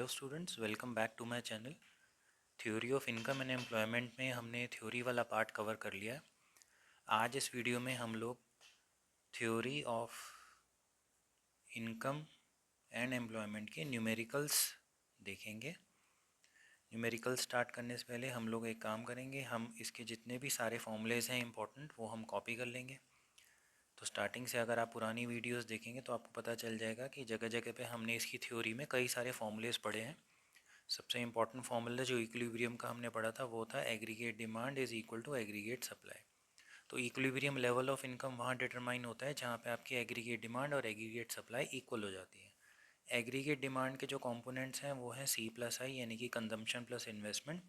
Hello students, welcome back to my channel. Theory of income and employment में हमने theory वाला part cover कर लिया है। आज इस वीडियो में हम लोग theory of income and employment के न्यूमेरिकल्स देखेंगे। न्यूमेरिकल स्टार्ट करने से पहले हम लोग एक काम करेंगे, हम इसके जितने भी सारे फॉर्मूलेज हैं इंपॉर्टेंट वो हम कॉपी कर लेंगे। तो स्टार्टिंग से अगर आप पुरानी वीडियोस देखेंगे तो आपको पता चल जाएगा कि जगह जगह पे हमने इसकी थ्योरी में कई सारे फॉर्मूलेज पढ़े हैं। सबसे इंपॉर्टेंट फॉर्मूला जो इक्विलिब्रियम का हमने पढ़ा था वो था aggregate demand is equal to aggregate supply. तो इक्विलिब्रियम लेवल ऑफ इनकम वहाँ डिटरमाइन होता है जहाँ पे आपकी एग्रीगेट डिमांड और एग्रीगेट सप्लाई इक्वल हो जाती है। एग्रीगेट डिमांड के जो कंपोनेंट्स हैं वो हैं सी प्लस आई यानी कि कंजम्पशन प्लस इन्वेस्टमेंट,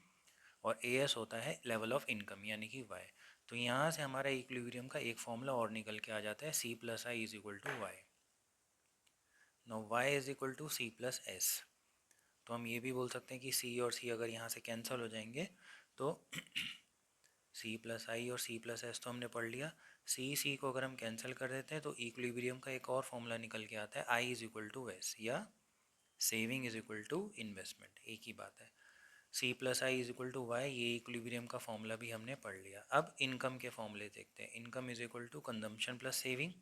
और ए एस होता है लेवल ऑफ इनकम यानी कि वाई। तो यहाँ से हमारा इक्विलिब्रियम का एक फॉर्मूला और निकल के आ जाता है C plus I is equal to Y. No Y is equal to C plus S. तो हम ये भी बोल सकते हैं कि C और C अगर यहाँ से कैंसिल हो जाएंगे तो C प्लस आई और C प्लस एस तो हमने पढ़ लिया। C को अगर हम कैंसिल कर देते हैं तो इक्विलिब्रियम का एक और फॉर्मूला निकल के आता है I is equal to S या saving is equal to investment, एक ही बात है। C plus I is equal to Y, ये इक्विलिब्रियम का फॉर्मूला भी हमने पढ़ लिया। अब इनकम के फॉर्मूले देखते हैं। Income is equal to consumption plus saving,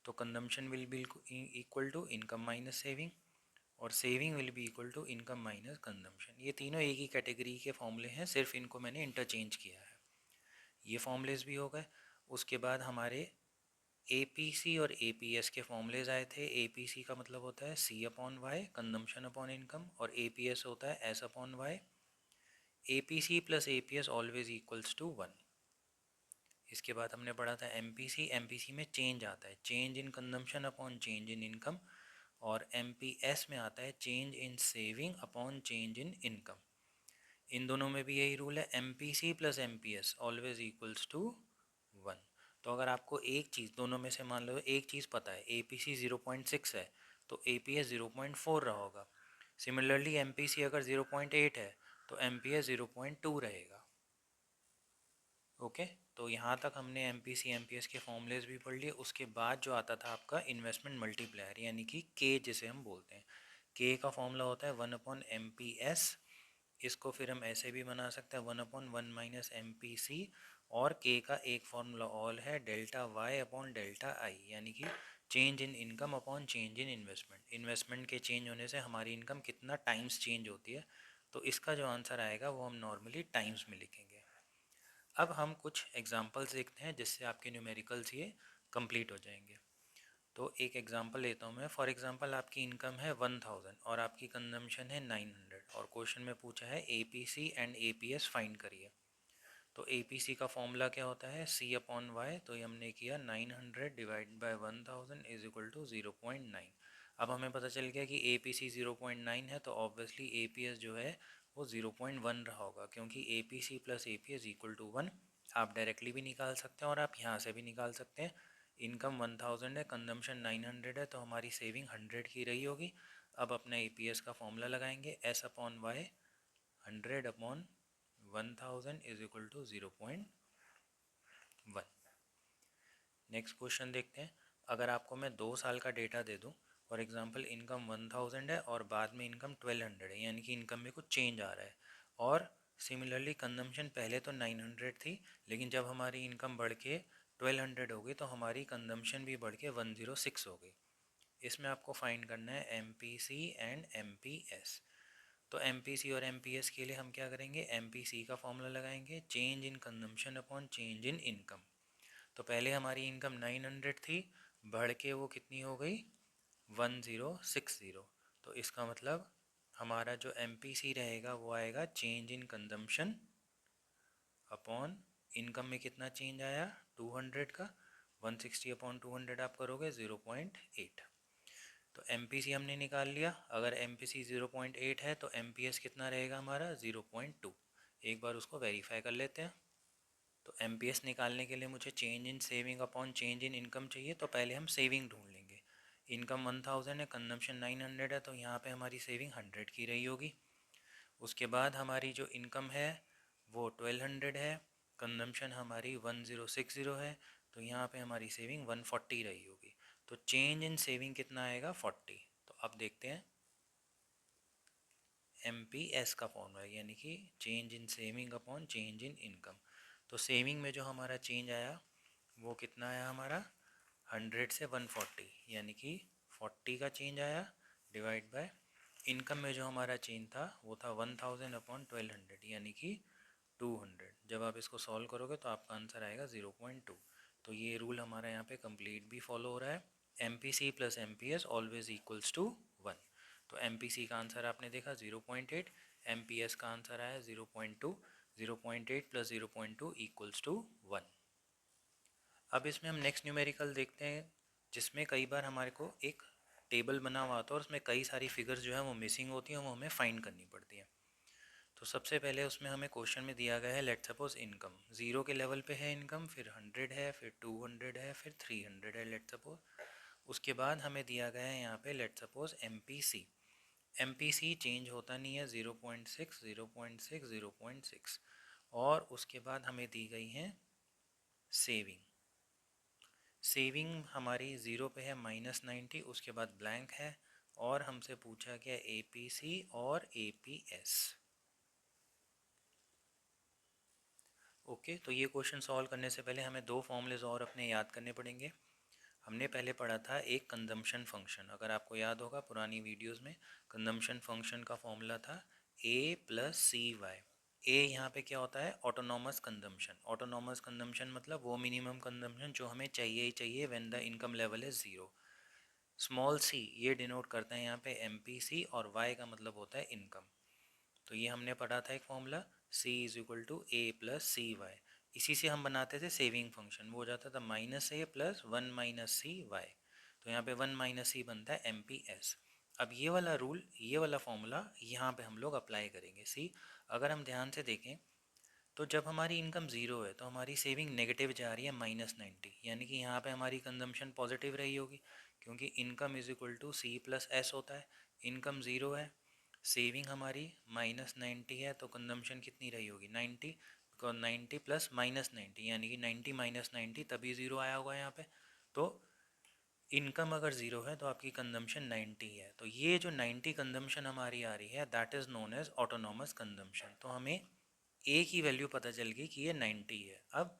तो consumption will be equal to income minus saving, और saving will be equal to income minus consumption. ये तीनों एक ही कैटेगरी के फॉर्मूले हैं, सिर्फ इनको मैंने इंटरचेंज किया है। ये फॉर्मूलेज भी हो गए। उसके बाद हमारे एपीसी और एपीएस के फॉर्मूलेज आए थे। एपीसी का मतलब होता है C upon Y, consumption upon income, और एपीएस होता है S upon Y. APC plus APS always equals to 1। इसके बाद हमने पढ़ा था एमपीसी। एमपीसी में चेंज आता है change in consumption upon change in income, और एमपीएस में आता है change in saving upon change in income. इन दोनों में भी यही रूल है, MPC plus MPS always equals to 1। तो अगर आपको एक चीज़ दोनों में से मान लो एक चीज़ पता है, एपीसी 0.6 है तो एपीएस 0.4 रहा होगा। सिमिलरली एमपीसी अगर 0.8 है तो एमपीएस 0.2 रहेगा। ओके, तो यहाँ तक हमने एमपीसी एमपीएस के फॉर्मूलेज भी पढ़ लिए। उसके बाद जो आता था आपका इन्वेस्टमेंट मल्टीप्लायर यानी कि के जिसे हम बोलते हैं। के का फॉर्मूला होता है 1 अपॉन एम पी एस। इसको फिर हम ऐसे भी बना सकते हैं 1 upon 1 minus M P C, और के का एक फॉर्मूला और है delta Y upon delta I यानी कि change in income upon change in investment. Investment के चेंज होने से हमारी इनकम कितना टाइम्स चेंज होती है, तो इसका जो आंसर आएगा वो हम नॉर्मली टाइम्स में लिखेंगे। अब हम कुछ एग्जांपल्स देखते हैं जिससे आपके न्यूमेरिकल्स ये कंप्लीट हो जाएंगे। तो एक एग्जांपल लेता हूँ मैं। फॉर एग्जांपल आपकी इनकम है 1000 और आपकी कंजम्पशन है 900, और क्वेश्चन में पूछा है एपीसी एंड एपीएस फाइंड करिए। तो एपीसी का फॉर्मूला क्या होता है सी अपॉन वाई, तो ये हमने किया 900 divide by 1000 is equal to 0.9। अब हमें पता चल गया कि एपीसी 0.9 है तो ऑब्वियसली एपीएस जो है वो 0.1 रहा होगा, क्योंकि APC plus APS equal to 1। आप डायरेक्टली भी निकाल सकते हैं और आप यहाँ से भी निकाल सकते हैं। इनकम 1000 है, कंजम्पशन 900 है, तो हमारी सेविंग 100 की रही होगी। अब अपना एपीएस का फॉर्मूला लगाएंगे S upon Y 100 upon 1000 is equal to 0.1। Next question देखते हैं। अगर आपको मैं 2 साल का डेटा दे दूं, फॉर एग्जांपल इनकम 1000 है और बाद में इनकम 1200 है, यानी कि इनकम में कुछ चेंज आ रहा है, और सिमिलरली कंजम्पशन पहले तो 900 थी लेकिन जब हमारी इनकम बढ़ के 1200 हो गई तो हमारी कंजम्पशन भी बढ़ के 106 हो गई। इसमें आपको फाइंड करना है M P C and M P S. तो एम पी सी और एम पी एस के लिए हम क्या करेंगे, एम पी सी का फॉर्मूला लगाएंगे change in consumption upon change in income. तो पहले हमारी इनकम 900 थी, बढ़ के वो कितनी हो गई 1060। तो इसका मतलब हमारा जो एम पी सी रहेगा वो आएगा change in consumption upon income में कितना चेंज आया 200 का, 160 अपॉन 200 आप करोगे 0.8। तो एम पी सी हमने निकाल लिया। अगर एम पी सी 0.8 है तो एम पी एस कितना रहेगा हमारा 0.2। एक बार उसको वेरीफाई कर लेते हैं। तो एम पी एस निकालने के लिए मुझे change in saving upon change in income चाहिए, तो पहले हम सेविंग ढूंढ लेंगे। इनकम 1000 है, कंजम्पशन 900 है, तो यहाँ पे हमारी सेविंग 100 की रही होगी। उसके बाद हमारी जो इनकम है वो 1200 है, कंजम्पशन हमारी 1060 है, तो यहाँ पे हमारी सेविंग 140 रही होगी। तो चेंज इन सेविंग कितना आएगा 40। तो अब देखते हैं MPS का फॉर्मूला, यानी कि change in saving upon change in income. तो सेविंग में जो हमारा चेंज आया वो कितना आया हमारा 100 से 140, यानी कि 40 का चेंज आया, डिवाइड बाय इनकम में जो हमारा चेंज था वो था 1000 अपॉन 1200, यानी कि 200। जब आप इसको सॉल्व करोगे तो आपका आंसर आएगा 0.2। तो ये रूल हमारा यहाँ पे कंप्लीट भी फॉलो हो रहा है, MPC plus MPS always equals to 1। तो MPC का आंसर आपने देखा 0.8, MPS का आंसर आया 0.2, 0.8 प्लस 0.2 इक्वल्स टू 1। अब इसमें हम नेक्स्ट न्यूमेरिकल देखते हैं, जिसमें कई बार हमारे को एक टेबल बना हुआ होता है और उसमें कई सारी फिगर्स जो है वो मिसिंग होती हैं, वो हमें फाइंड करनी पड़ती है। तो सबसे पहले उसमें हमें क्वेश्चन में दिया गया है, लेट सपोज इनकम 0 के लेवल पे है इनकम, फिर 100 है, फिर 200 है, फिर 300 है लेट सपोज। उसके बाद हमें दिया गया है यहाँ पे लेट सपोज MPC चेंज होता नहीं है 0.6, 0.6, 0.6। और उसके बाद हमें दी गई है सेविंग हमारी 0 पे है -90, उसके बाद ब्लैंक है, और हमसे पूछा गया APC और APS। ओके, तो ये क्वेश्चन सॉल्व करने से पहले हमें दो फॉर्मूलेज और अपने याद करने पड़ेंगे। हमने पहले पढ़ा था एक कंजम्पशन फंक्शन, अगर आपको याद होगा पुरानी वीडियोस में कंजम्पशन फंक्शन का फॉर्मूला था A + CY। ए यहाँ पे क्या होता है, ऑटोनॉमस कंजम्पशन। ऑटोनॉमस कंजम्पशन मतलब वो मिनिमम कंजम्पशन जो हमें चाहिए ही चाहिए when the income level is 0। Small c ये डिनोट करते हैं यहाँ पे MPC, और y का मतलब होता है इनकम। तो ये हमने पढ़ा था एक फॉर्मूला, C = A + CY। इसी से हम बनाते थे सेविंग फंक्शन, वो हो जाता था -A + 1 - CY। तो यहाँ पे 1 - C बनता है MPS। अब ये वाला रूल, ये वाला फॉर्मूला यहाँ पे हम लोग अप्लाई करेंगे। सी, अगर हम ध्यान से देखें तो जब हमारी इनकम 0 है तो हमारी सेविंग नेगेटिव जा रही है -90, यानी कि यहाँ पे हमारी कंजम्पशन पॉजिटिव रही होगी, क्योंकि इनकम = C + S होता है। इनकम 0 है, सेविंग हमारी -90 है, तो कंजम्पशन कितनी रही होगी 90, बिकॉज 90 + -90 यानी कि 90 - 90, तभी 0 आया होगा यहाँ पे। तो इनकम अगर 0 है तो आपकी कंजम्पशन 90 है, तो ये जो 90 कंजम्पशन हमारी आ रही है that is known as autonomous consumption. तो हमें ए की वैल्यू पता चल गई कि ये 90 है। अब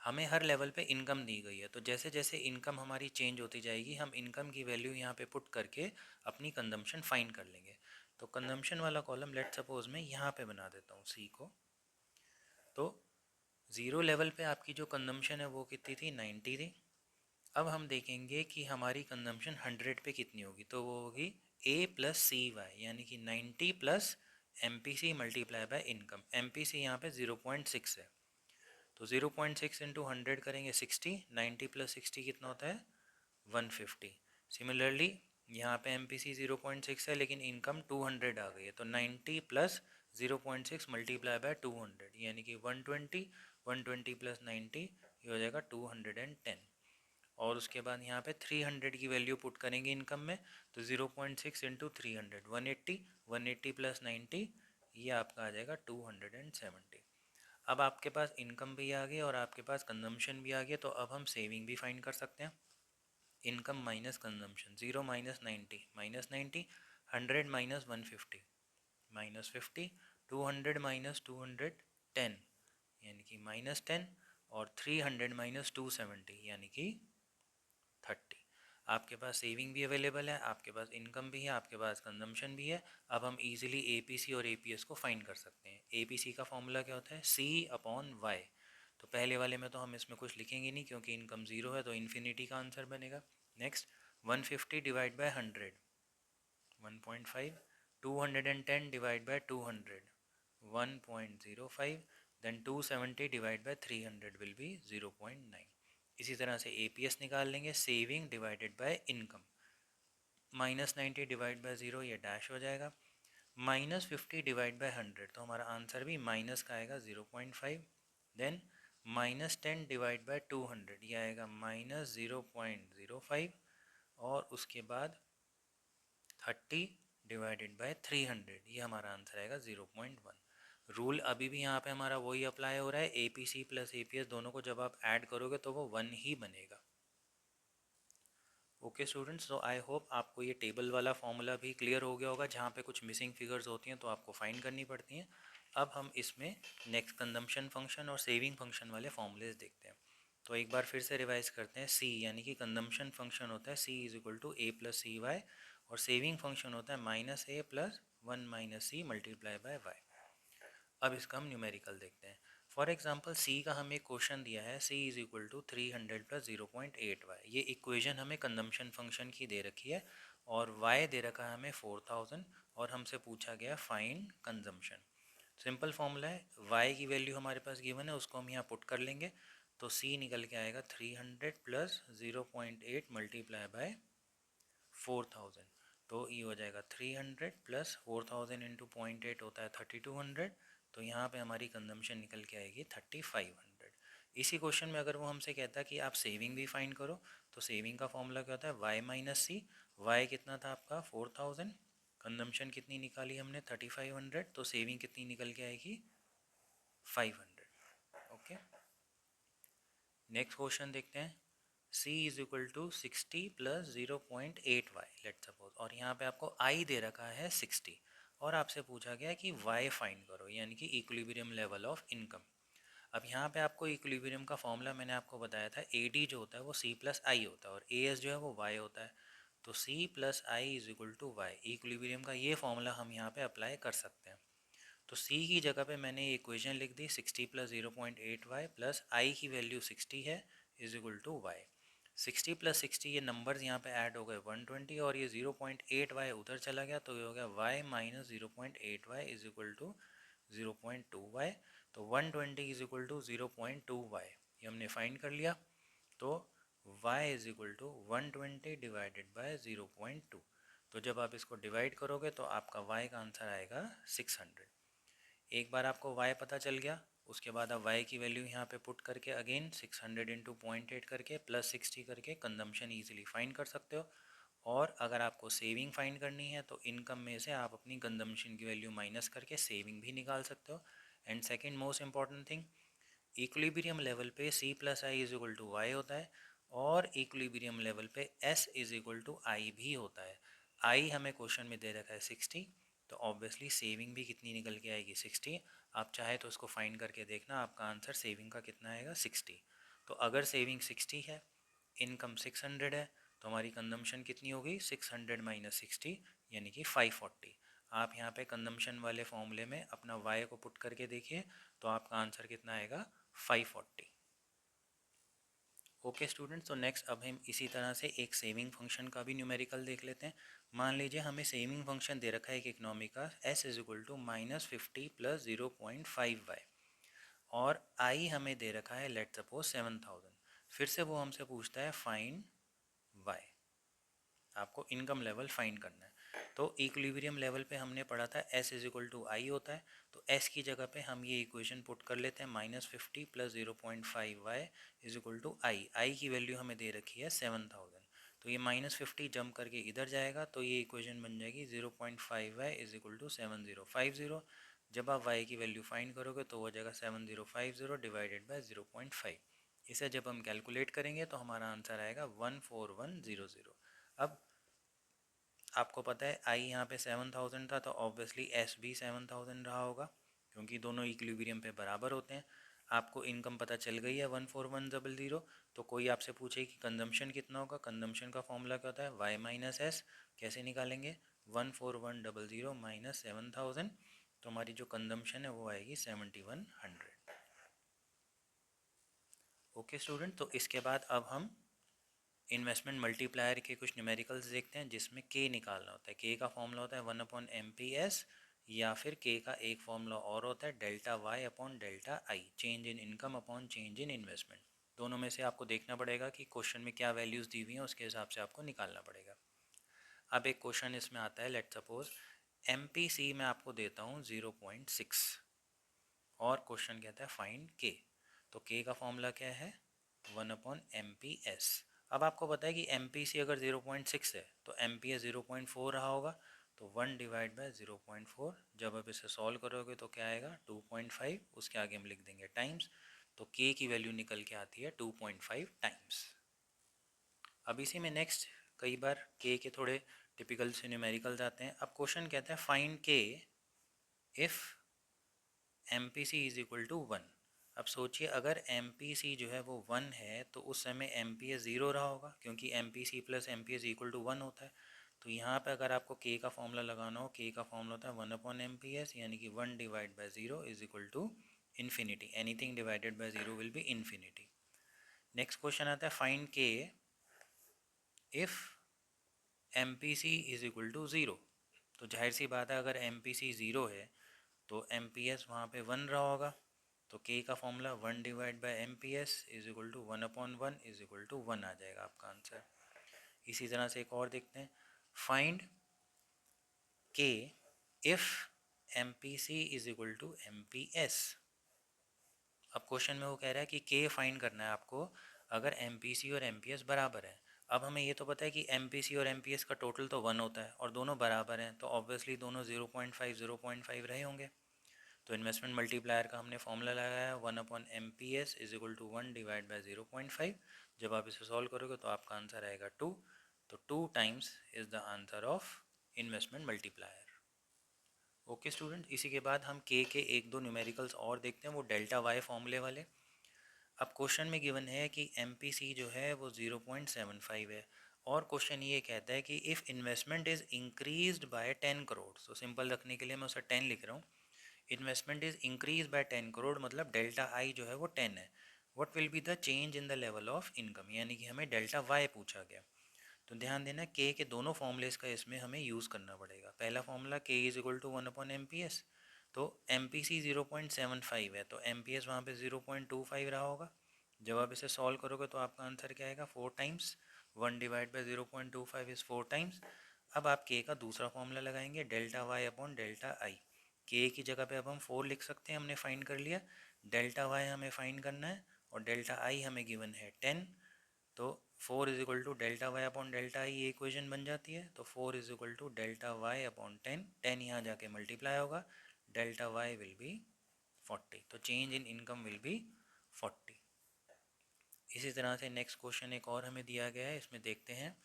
हमें हर लेवल पे इनकम दी गई है, तो जैसे जैसे इनकम हमारी चेंज होती जाएगी हम इनकम की वैल्यू यहाँ पे पुट करके अपनी कंजम्पशन फाइंड कर लेंगे। तो कंजम्पशन वाला कॉलम लेट सपोज मैं यहाँ पे बना देता हूँ सी को। तो 0 लेवल पे आपकी जो कंजम्पशन है वो कितनी थी 90 थी। अब हम देखेंगे कि हमारी कंजम्पशन 100 पे कितनी होगी, तो वो होगी A + CY, यानी कि 90 + MPC × इनकम। MPC यहाँ पे 0.6 है, तो 0.6 × 100 करेंगे 60, 90 + 60 कितना होता है 150। सिमिलरली यहाँ पे MPC 0.6 है लेकिन इनकम 200 आ गई है, तो 90 + 0.6 × 200, यानी कि 120, 120 + 90 ये हो जाएगा 210। और उसके बाद यहाँ पे 300 की वैल्यू पुट करेंगे इनकम में, तो 0.6 × 300 180, 180 + 90 ये आपका आ जाएगा 270। अब आपके पास इनकम भी आ गई और आपके पास कंजम्पशन भी आ गया, तो अब हम सेविंग भी फाइंड कर सकते हैं। इनकम माइनस कंजम्पशन, 0 - 90 -90, 100 - 150 -50, 200 - 200 10, यानी कि -10, और 300 - 270 यानी कि 30। आपके पास सेविंग भी अवेलेबल है, आपके पास इनकम भी है, आपके पास कंजम्पशन भी है। अब हम इजीली APC और APS को फाइंड कर सकते हैं। APC का फॉर्मूला क्या होता है C/Y। तो पहले वाले में तो हम इसमें कुछ लिखेंगे नहीं क्योंकि इनकम 0 है, तो इन्फिनिटी का आंसर बनेगा। Next 150 / 100 1.5, 210 / 200 1.05, then 270 / 300 will be 0.9। इसी तरह से APS निकाल लेंगे, सेविंग डिवाइडेड बाय इनकम। -90 / 0 ये डैश हो जाएगा, -50 / 100, तो हमारा आंसर भी माइनस का आएगा 0.5। देन -10 / 200 ये आएगा -0.05, और उसके बाद 30 / 300 ये हमारा आंसर आएगा 0.1। रूल अभी भी यहाँ पे हमारा वही अप्लाई हो रहा है, APC + APS दोनों को जब आप ऐड करोगे तो वो 1 ही बनेगा। ओके स्टूडेंट्स, तो आई होप आपको ये टेबल वाला फॉर्मूला भी क्लियर हो गया होगा, जहाँ पे कुछ मिसिंग फिगर्स होती हैं तो आपको फाइंड करनी पड़ती हैं। अब हम इसमें नेक्स्ट कंजम्पशन फंक्शन और सेविंग फंक्शन वाले फॉर्मूलेज देखते हैं। तो एक बार फिर से रिवाइज करते हैं। सी यानी कि कंजम्पशन फंक्शन होता है C is equal to A plus C Y, और सेविंग फंक्शन होता है minus A plus one minus C multiply by Y. अब इसका हम न्यूमेरिकल देखते हैं। फॉर एग्जांपल सी का हमें क्वेश्चन दिया है C is equal to 300 plus 0.8 Y. ये इक्वेशन हमें कंजम्पशन फंक्शन की दे रखी है, और वाई दे रखा है हमें 4000, और हमसे पूछा गया फाइंड कंजम्पशन। सिंपल फॉर्मूला है, वाई की वैल्यू हमारे पास गिवन है, उसको हम यहाँ पुट कर लेंगे, तो सी निकल के आएगा 300 प्लस 0.8 मल्टीप्लाई बाय 4000। तो ये हो जाएगा 300 प्लस 4000 इंटू 0.8 होता है 3200। तो यहाँ पे हमारी कंजम्पशन निकल के आएगी 3500। इसी क्वेश्चन में अगर वो हमसे कहता है कि आप सेविंग भी फाइंड करो, तो सेविंग का फॉर्मूला क्या होता है, वाई माइनस सी। वाई कितना था आपका 4000, कंजम्पशन कितनी निकाली हमने 3500, तो सेविंग कितनी निकल के आएगी 500। ओके, नेक्स्ट क्वेश्चन देखते हैं। c is equal to 60 plus 0.8 Y, let suppose, और यहाँ पे आपको i दे रखा है 60, और आपसे पूछा गया कि y फाइंड करो, यानी कि इक्विलिब्रियम लेवल ऑफ इनकम। अब यहाँ पे आपको इक्विलिब्रियम का फॉर्मूला मैंने आपको बताया था, AD जो होता है वो C प्लस आई होता है, और AS जो है वो y होता है। तो C plus I is equal to Y, equilibrium का ये फॉर्मूला हम यहाँ पे अप्लाई कर सकते हैं। तो C की जगह पे मैंने ये इक्वेशन लिख दी, 60 प्लस 0.8 वाई प्लस आई की वैल्यू 60 है, is equal to Y. 60 plus 60, ये नंबर्स यहाँ पे ऐड हो गए 120, और ये 0.8 वाई उधर चला गया, तो ये हो गया Y minus 0.8 Y is equal to 0.2 Y. तो 120 इज इक्वल टू 0.2 वाई, ये हमने फाइंड कर लिया। तो y is equal to 120 divided by 0.2। तो जब आप इसको डिवाइड करोगे तो आपका y का आंसर आएगा 600। एक बार आपको y पता चल गया, उसके बाद आप y की वैल्यू यहाँ पे पुट करके अगेन 600 इंटू 0.8 करके प्लस 60 करके कंजम्पशन ईजिली फाइंड कर सकते हो। और अगर आपको सेविंग फाइंड करनी है तो इनकम में से आप अपनी कंजम्पशन की वैल्यू माइनस करके सेविंग भी निकाल सकते हो। And second most important thing, equilibrium level पे c plus I is equal to Y होता है, और इक्विलिब्रियम लेवल पे s is equal to I भी होता है। i हमें क्वेश्चन में दे रखा है 60, तो ऑब्वियसली सेविंग भी कितनी निकल के आएगी 60। आप चाहे तो उसको फाइंड करके देखना, आपका आंसर सेविंग का कितना आएगा 60। तो अगर सेविंग 60 है, इनकम 600 है, तो हमारी कंजम्पशन कितनी होगी 600 माइनस 60, यानी कि 540। आप यहाँ पे कंजम्पशन वाले फॉर्मूले में अपना y को पुट करके देखिए, तो आपका आंसर कितना आएगा 540। ओके स्टूडेंट्स, तो नेक्स्ट अब हम इसी तरह से एक सेविंग फंक्शन का भी न्यूमेरिकल देख लेते हैं। मान लीजिए हमें सेविंग फंक्शन दे रखा है एक इकोनॉमी का, s is equal to -50 plus 0.5 Y, और i हमें दे रखा है लेट सपोज 7000। फिर से वो हमसे पूछता है फाइंड y, आपको इनकम लेवल फाइंड करना है। तो इक्विलिब्रियम लेवल पे हमने पढ़ा था s इज इक्वल टू आई होता है, तो s की जगह पे हम ये इक्वेशन पुट कर लेते हैं, -50 plus 0.5 Y is equal to I की वैल्यू हमें दे रखी है 7000। तो ये -50 जंप करके इधर जाएगा, तो ये इक्वेशन बन जाएगी 0.5 वाई इज इक्वल टू 7050। जब आप y की वैल्यू फाइंड करोगे तो हो जाएगा 7050 डिवाइडेड बाई 0.5। इसे जब हम कैलकुलेट करेंगे तो हमारा आंसर आएगा 14100। अब आपको पता है आई यहाँ पे 7000 था, तो ऑब्वियसली एस भी 7000 रहा होगा, क्योंकि दोनों इक्विलिब्रियम पे बराबर होते हैं। आपको इनकम पता चल गई है 14100। तो कोई आपसे पूछे कि कंजम्पशन कितना होगा, कंजम्पशन का फॉर्मूला क्या होता है वाई माइनस एस। कैसे निकालेंगे, 14100 माइनस 7000, तो हमारी जो कंजम्पशन है वो आएगी 7100। ओके स्टूडेंट, तो इसके बाद अब हम इन्वेस्टमेंट मल्टीप्लायर के कुछ न्यूमेरिकल्स देखते हैं, जिसमें के निकालना होता है। के का फॉर्मूला होता है 1/MP/S, या फिर के का एक फॉर्मूला और होता है delta Y upon delta I, change in income upon change in investment. दोनों में से आपको देखना पड़ेगा कि क्वेश्चन में क्या वैल्यूज़ दी हुई हैं, उसके हिसाब से आपको निकालना पड़ेगा। अब एक क्वेश्चन इसमें आता है, लेट सपोज MPC में आपको देता हूँ 0.6, और क्वेश्चन कहता है फाइंड के। तो के का फॉर्मूला क्या है 1/MP/S। अब आपको पता है कि MPC अगर 0.6 है तो MPS 0.4 रहा होगा, तो 1 डिवाइड बाय 0.4। जब आप इसे सॉल्व करोगे तो क्या आएगा 2.5, उसके आगे हम लिख देंगे टाइम्स, तो के की वैल्यू निकल के आती है 2.5 टाइम्स। अब इसी में नेक्स्ट कई बार के थोड़े टिपिकल से न्यूमेरिकल्स आते हैं। अब क्वेश्चन कहता है find K if M P C is equal to 1। अब सोचिए अगर एम पी सी जो है वो 1 है तो उस समय एम पी एस ज़ीरो रहा होगा, क्योंकि M P C plus M P S equal to 1 होता है। तो यहाँ पे अगर आपको के का फॉर्मूला लगाना हो, के का फॉर्मूला होता है 1 अपॉन एम पी एस, यानी कि 1 divide by zero is equal to infinity. Anything divided by zero will be infinity. Next question आता है find K if M P C is equal to zero. तो जाहिर सी बात है अगर एम पी सी zero है तो एम पी एस वहाँ पर 1 रहा होगा। तो के का formula 1 divide by M P S is equal to 1 upon 1 is equal to 1 आ जाएगा आपका आंसर। इसी तरह से एक और देखते हैं, find K if M P C is equal to M P S. अब क्वेश्चन में वो कह रहा है कि के फाइंड करना है आपको अगर एम पी सी और एम पी एस बराबर है। अब हमें ये तो पता है कि एम पी सी और एम पी एस का टोटल तो 1 होता है और दोनों बराबर हैं, तो ऑब्वियसली दोनों 0.5 रहे होंगे। तो इन्वेस्टमेंट मल्टीप्लायर का हमने फॉर्मूला लगाया 1 upon M P S is equal to 1 divide by 0.5। जब आप इसे सॉल्व करोगे तो आपका आंसर आएगा 2। तो 2 times is the answer of investment multiplier. Okay student, इसी के बाद हम के एक दो न्यूमेरिकल्स और देखते हैं, वो डेल्टा वाई फॉर्मूले वाले। अब क्वेश्चन में गिवन है कि एम पी सी जो है वो 0.75 है और क्वेश्चन ये कहता है कि if investment is increased by 10 crore. So simple रखने के लिए मैं उसे 10 लिख रहा हूँ। Investment is increase by 10 crore मतलब डेल्टा आई जो है वो 10 है। What will be the change in the level of income, यानी कि हमें डेल्टा वाई पूछा गया। तो ध्यान देना के दोनों फॉर्मूलेस का इसमें हमें यूज़ करना पड़ेगा। पहला formula K is equal to 1 upon M P S. तो एम पी सी 0.75 है तो एम पी एस वहाँ पर 0.25 रहा होगा। जब आप इसे सॉल्व करोगे तो आपका आंसर क्या आएगा 4 times 1 divide by 0.25 is 4 times. अब आप के का दूसरा फॉर्मूला लगाएंगे delta Y upon delta I. K की जगह पे अब हम 4 लिख सकते हैं, हमने फाइंड कर लिया। डेल्टा वाई हमें फाइंड करना है और डेल्टा आई हमें गिवन है 10। तो 4 is equal to delta Y upon delta I, ये इक्वेशन बन जाती है। तो 4 is equal to delta Y upon 10, 10 यहाँ जाके मल्टीप्लाई होगा, डेल्टा वाई विल बी 40। तो change in income will be 40। इसी तरह से नेक्स्ट क्वेश्चन एक और हमें दिया गया है, इसमें देखते हैं।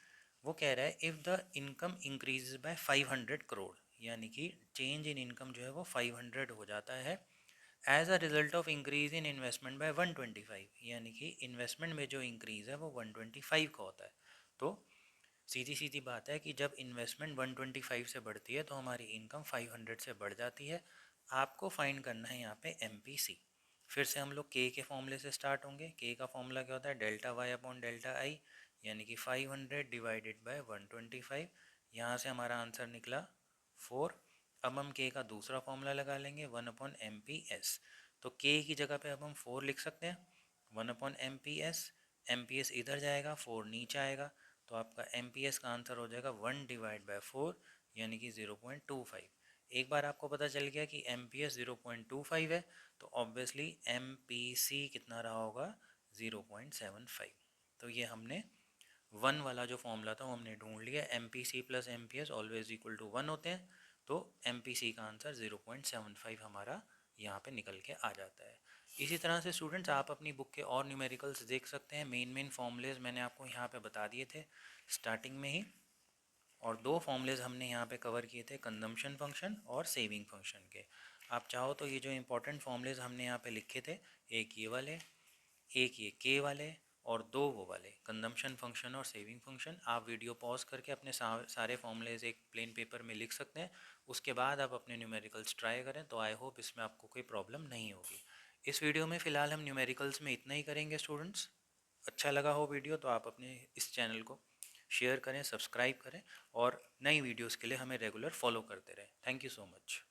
वो कह रहा है if the income increases by 500 crore, यानी कि चेंज इन इनकम जो है वो 500 हो जाता है as a result of increase in investment by 125, यानी कि इन्वेस्टमेंट में जो इंक्रीज है वो 125 का होता है। तो सीधी सीधी बात है कि जब इन्वेस्टमेंट 125 से बढ़ती है तो हमारी इनकम 500 से बढ़ जाती है। आपको फाइंड करना है यहाँ पे एम पी सी। फिर से हम लोग के फॉर्मूले से स्टार्ट होंगे। के का फॉर्मूला क्या होता है delta Y upon delta I, यानी कि 500 डिवाइडेड बाय 125। यहाँ से हमारा आंसर निकला 4। अब हम के का दूसरा फॉर्मूला लगा लेंगे 1 अपॉन एम पी एस। तो के की जगह पे अब हम 4 लिख सकते हैं 1 अपॉन एम पी एस इधर जाएगा 4 नीचे आएगा। तो आपका एम पी एस का आंसर हो जाएगा 1 डिवाइड बाई 4, यानी कि 0.25। एक बार आपको पता चल गया कि एम पी एस 0.25 है तो ऑब्वियसली एम पी सी कितना रहा होगा 0.75। तो ये हमने 1 वाला जो फॉर्मूला था वो हमने ढूंढ लिया। M P C plus M P S always equal to 1 होते हैं। तो एम पी सी का आंसर 0.75 हमारा यहाँ पे निकल के आ जाता है। इसी तरह से स्टूडेंट्स आप अपनी बुक के और न्यूमेरिकल्स देख सकते हैं। मेन फॉर्मूलेज मैंने आपको यहाँ पे बता दिए थे स्टार्टिंग में ही, और 2 फॉर्मूलेज हमने यहाँ पे कवर किए थे कंजम्पशन फंक्शन और सेविंग फंक्शन के। आप चाहो तो ये जो इंपॉर्टेंट फॉर्मूलेज हमने यहाँ पे लिखे थे, एक ये वाले, एक ये के वाले और 2 वो वाले कंजम्पशन फंक्शन और सेविंग फंक्शन, आप वीडियो पॉज करके अपने सारे फॉर्मूलेज एक प्लेन पेपर में लिख सकते हैं। उसके बाद आप अपने न्यूमेरिकल्स ट्राई करें तो आई होप इसमें आपको कोई प्रॉब्लम नहीं होगी। इस वीडियो में फ़िलहाल हम न्यूमेरिकल्स में इतना ही करेंगे स्टूडेंट्स। अच्छा लगा हो वीडियो तो आप अपने इस चैनल को शेयर करें, सब्सक्राइब करें और नई वीडियोस के लिए हमें रेगुलर फॉलो करते रहें। Thank you so much.